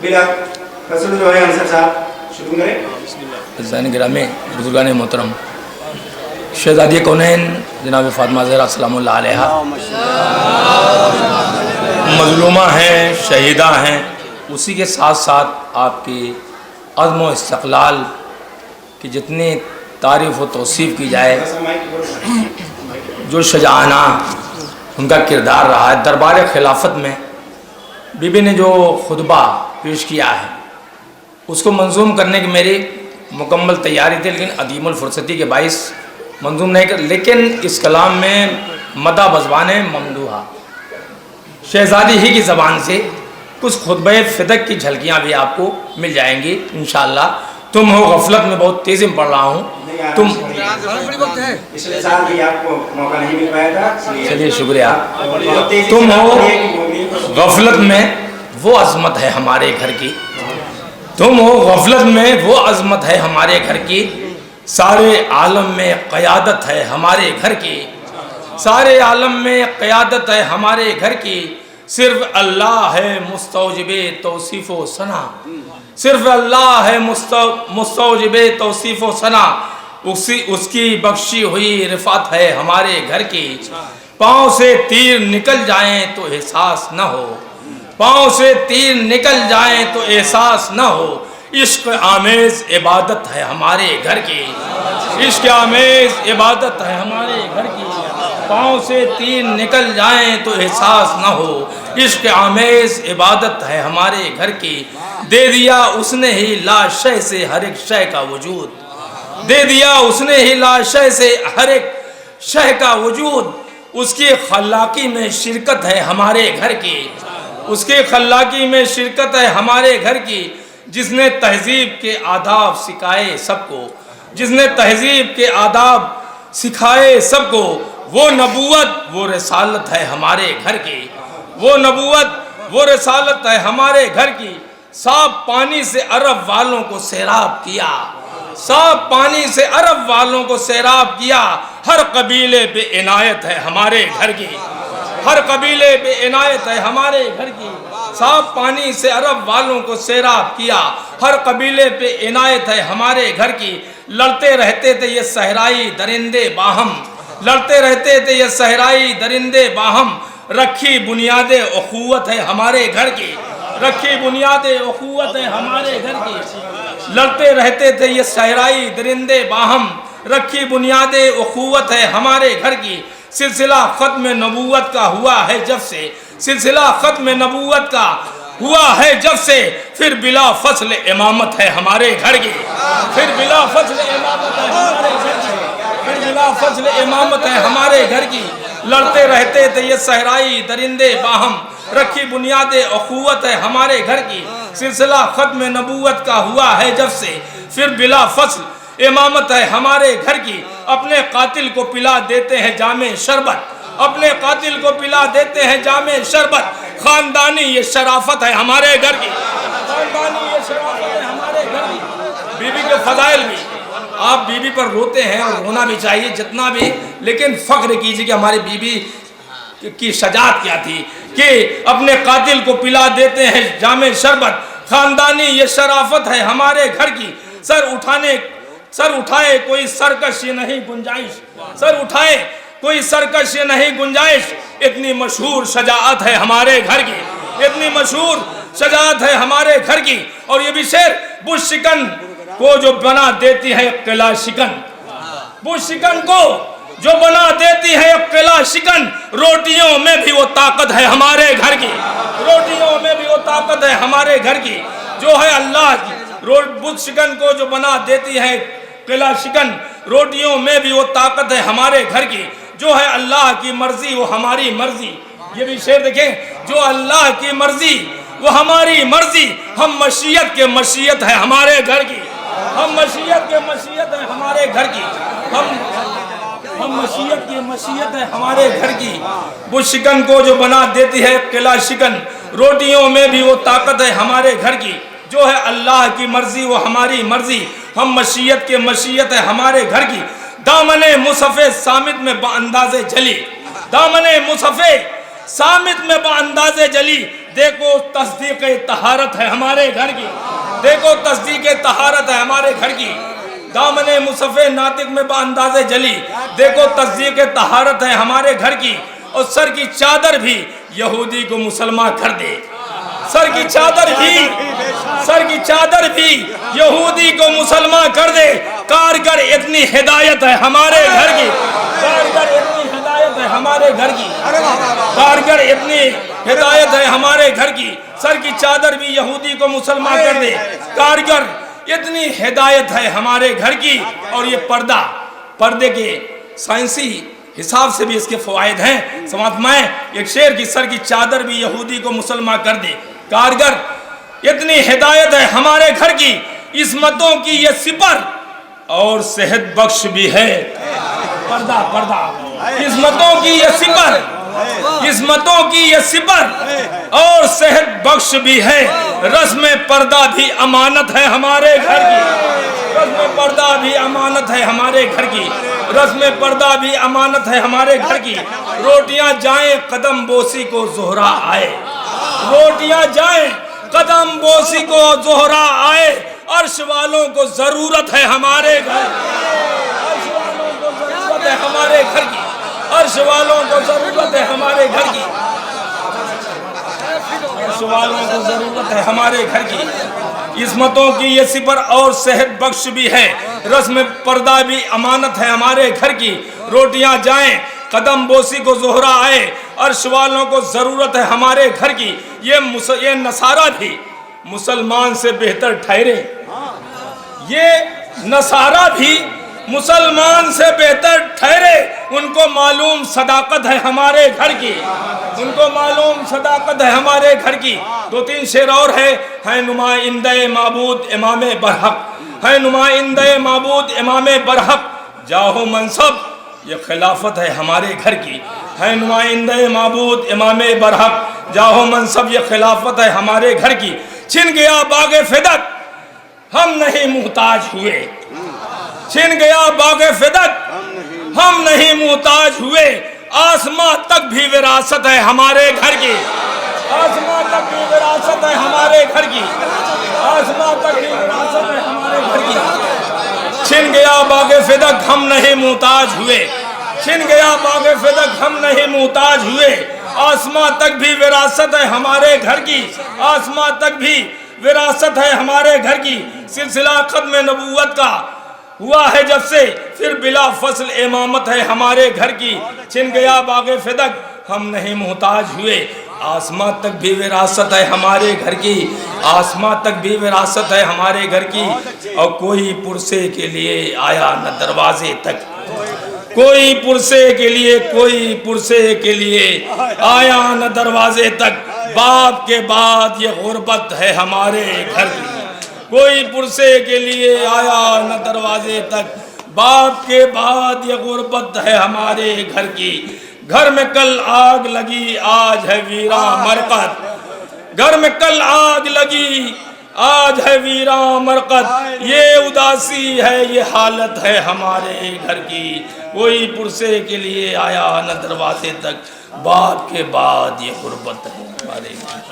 بلا رسول جو ہے انصر صاحب شروع کریں. حضرات گرامی بزرگان محترم، شہزادی کونین جناب فاطمہ زہرا سلام اللہ علیہا مظلومہ ہیں، شہیدہ ہیں، اسی کے ساتھ ساتھ آپ کی عزم و استقلال کی جتنی تعریف و توصیف کی جائے، جو شجاعانہ ان کا کردار رہا ہے. دربار خلافت میں بی بی نے جو خطبہ پیش کیا ہے اس کو منظوم کرنے کی میری مکمل تیاری تھی، لیکن عدیم الفرصتی کے باعث منظوم نہیں کر. لیکن اس کلام میں مدح بزبان ممدوحہ شہزادی ہی کی زبان سے کچھ خطبہ فدق کی جھلکیاں بھی آپ کو مل جائیں گی انشاءاللہ. تم ہو غفلت میں بہت تیزی میں پڑھ رہا ہوں. تم پچھلے سال بھی آپ کو موقع نہیں مل پایا تھا. چلیے شکریہ. تم ہو غفلت میں وہ عظمت ہے ہمارے گھر کی، تم ہو غفلت میں وہ عظمت ہے ہمارے گھر کی، سارے عالم میں قیادت ہے ہمارے گھر کی، سارے عالم میں قیادت ہے ہمارے گھر کی، صرف اللہ ہے مستوجب توصیف و ثنا، صرف اللہ ہے مستوجب توصیف و ثنا، اس کی بخشی ہوئی رفعت ہے ہمارے گھر کی. پاؤں سے تیر نکل جائیں تو احساس نہ ہو، پاؤں سے تیر نکل جائیں تو احساس نہ ہو، عشق آمیز عبادت ہے ہمارے گھر کی، عشق آمیز عبادت ہے ہمارے گھر کی. پاؤں سے تیر نکل جائیں تو احساس نہ ہو، عشق آمیز عبادت ہے ہمارے گھر کی. دے دیا اس نے ہی لا شے سے ہر ایک شے کا وجود، دے دیا اس نے ہی لا شے سے ہر ایک شے کا وجود، اس کی خلاقی میں شرکت ہے ہمارے گھر کی، اس کے خلاقی میں شرکت ہے ہمارے گھر کی. جس نے تہذیب کے آداب سکھائے سب کو، جس نے تہذیب کے آداب سکھائے سب کو، وہ نبوت وہ رسالت ہے ہمارے گھر کی، وہ نبوت وہ رسالت ہے ہمارے گھر کی. صاف پانی سے عرب والوں کو سیراب کیا، صاف پانی سے عرب والوں کو سیراب کیا، ہر قبیلے پہ عنایت ہے ہمارے گھر کی، ہر قبیلے پہ عنایت ہے ہمارے گھر کی. صاف پانی سے عرب والوں کو سیراب کیا، ہر قبیلے پہ عنایت ہے ہمارے گھر کی. لڑتے رہتے تھے یہ صحرائی درندے باہم، لڑتے رہتے تھے یہ صحرائی درندے باہم، رکھی بنیاد اخوت ہے ہمارے گھر کی، رکھی بنیاد اخوت ہے ہمارے گھر کی. لڑتے رہتے تھے یہ صحرائی درندے باہم، رکھی بنیاد اخوت ہے ہمارے گھر کی. سلسلہ ختم نبوت کا ہوا ہے جب سے، سلسلہ ختم نبوت کا ہوا ہے جب سے، پھر بلا فصل امامت ہے ہمارے گھر کی، پھر بلا فصل امامت ہے ہمارے گھر کی، پھر بلا فصل امامت ہے ہمارے گھر کی. لڑتے رہتے تھے یہ صحرائی درندے باہم، رکھی بنیاد اخوت ہے ہمارے گھر کی. سلسلہ ختم نبوت کا ہوا ہے جب سے، پھر بلا فصل امامت ہے ہمارے گھر کی. اپنے قاتل کو پلا دیتے ہیں جام شربت، اپنے قاتل کو پلا دیتے ہیں جام شربت، خاندانی یہ شرافت ہے ہمارے گھر کی، خاندانی یہ شرافت ہے ہمارے گھر کی. بی بی کے فضائل بھی، آپ بی بی پر روتے ہیں اور رونا بھی چاہیے جتنا بھی، لیکن فخر کیجئے کہ ہماری بی بی کی شجاعت کیا تھی کہ اپنے قاتل کو پلا دیتے ہیں جام شربت، خاندانی یہ شرافت ہے ہمارے گھر کی. سر اٹھائے کوئی سرکش یہ نہیں گنجائش، سر اٹھائے کوئی سرکش یہ نہیں گنجائش، اتنی مشہور شجاعت ہے ہمارے گھر کی، اتنی مشہور شجاعت ہے ہمارے گھر کی. اور یہ بھی شعر، بت شکن کو جو بنا دیتی ہے قلعہ شکن، بت شکن کو جو بنا دیتی ہے قلعہ شکن، روٹیوں میں بھی وہ طاقت ہے ہمارے گھر کی، روٹیوں میں بھی وہ طاقت ہے ہمارے گھر کی. جو ہے اللہ کی بت شکن کو جو بنا دیتی ہے قلعہ شکن، روٹیوں میں بھی وہ طاقت ہے ہمارے گھر کی. جو ہے اللہ کی مرضی وہ ہماری مرضی. یہ بھی شعر دیکھیں، جو اللہ کی مرضی وہ ہماری مرضی، ہم مشیت کے مشیت ہے ہمارے گھر کی، ہم مشیت کے مشیت ہے ہمارے گھر کی، ہم مشیت کی مشیت ہے ہمارے گھر کی. بت شکن کو جو بنا دیتی ہے قلعہ شکن، روٹیوں میں بھی وہ طاقت ہے ہمارے گھر کی. جو ہے اللہ کی مرضی وہ ہماری مرضی، ہم مشیت کے مشیت ہے ہمارے گھر کی. دامن مصحف صامت میں با انداز جلی، دامن مصحف صامت میں با انداز جلی، دیکھو تصدیق طہارت ہے ہمارے گھر کی، دیکھو تصدیق طہارت ہے ہمارے گھر کی، دامن مصحف ناطق میں بانداز جلی، دیکھو تصدیق طہارت ہے ہمارے گھر کی، اور سر کی چادر بھی یہودی کو مسلمان کر دے، سر کی چادر بھی یہودی کو مسلمان کر دے۔ کارگر اتنی ہدایت ہے ہمارے گھر کی، کارگر اتنی ہدایت ہے ہمارے گھر کی، کارگر اتنی ہدایت ہے ہمارے گھر کی، سر کی چادر بھی یہودی کو مسلمان کر دے، کارگر اتنی ہدایت ہے ہمارے گھر کی۔ اور یہ پردے کے سائنسی حساب سے بھی اس کے فوائد ہیں، سماعت میں ایک شعر کی، سر کی چادر بھی یہودی کو مسلمان کر دے، کارگر اتنی ہدایت ہے ہمارے گھر کی، عصمتوں کی یہ سپر اور صحت بخش بھی ہے، پردہ عصمتوں کی یہ سپر، عصمتوں کی یہ سپر اور صحت بخش بھی ہے، رسم پردہ بھی امانت ہے ہمارے گھر کی، رسم پردہ بھی امانت ہے ہمارے گھر کی، رسم پردہ بھی امانت ہے ہمارے گھر کی۔ روٹیاں جائیں قدم بوسی کو زہرا آئے، روٹیاں جائیں قدم بوسی کو زہرا آئے، عرش والوں کو ضرورت ہے ہمارے گھر کی، عرش والوں کو ضرورت ہے ہمارے گھر کی، عرش والوں کو ضرورت ہے ہمارے گھر کی، عرش والوں کو ضرورت ہے ہمارے گھر کی، عصمتوں کی یہ سپر اور صحت بخش بھی ہے، رسم پردہ بھی امانت ہے ہمارے گھر کی، روٹیاں جائیں قدم بوسی کو زہرا آئے، عرش والوں کو ضرورت ہے ہمارے گھر کی۔ یہ نصارہ بھی مسلمان سے بہتر ٹھہرے، یہ نصارہ بھی مسلمان سے بہتر ٹھہرے، ان کو معلوم صداقت ہے ہمارے گھر کی، ان کو معلوم صداقت ہے ہمارے گھر کی۔ دو تین شعر اور ہے نمائندہ معبود امام برحق، ہے نمائندہ معبود امام برحق، جاہ و منصب یہ خلافت ہے ہمارے گھر کی، ہے نمائندہ معبود امام برحق، جاہ و منصب یہ خلافت ہے ہمارے گھر کی۔ چھن گیا باغ فدق ہم نہیں محتاج ہوئے، چھن گیا باغ فدق ہم نہیں محتاج ہوئے، آسماں تک بھی وراثت ہے ہمارے گھر کی، آسماں تک بھی وراثت ہے ہمارے گھر کی، آسماں تک بھی وراثت ہے ہمارے گھر کی۔ چھن گیا باغ فدق ہم نہیں محتاج ہوئے، چھن گیا باغ فدق ہم نہیں محتاج ہوئے، آسماں تک بھی وراثت ہے ہمارے گھر کی، آسماں تک بھی وراثت ہے ہمارے گھر کی۔ سلسلہ ختم نبوت کا ہوا ہے جب سے، پھر بلا فصل امامت ہے ہمارے گھر کی۔ چھن گیا باغ فدق ہم نہیں محتاج ہوئے، آسماں تک بھی وراثت ہے ہمارے گھر کی، آسماں تک بھی وراثت ہے ہمارے گھر کی۔ اور کوئی پرسے کے لیے آیا نہ دروازے تک، کوئی پرسے کے لیے، کوئی پرسے کے لیے آیا نہ دروازے تک، باپ کے بعد یہ غربت ہے ہمارے گھر کی۔ کوئی پرسے کے لیے آیا نہ دروازے تک، باپ کے بعد یہ غربت ہے ہمارے گھر کی۔ گھر میں کل آگ لگی آج ہے ویراں مرقد، گھر میں کل آگ لگی آج ہے ویراں مرقد، یہ اداسی ہے یہ حالت ہے ہمارے گھر کی۔ کوئی پرسے کے لیے آیا نہ دروازے تک، باپ کے بعد یہ غربت ہے ہمارے گھر کی۔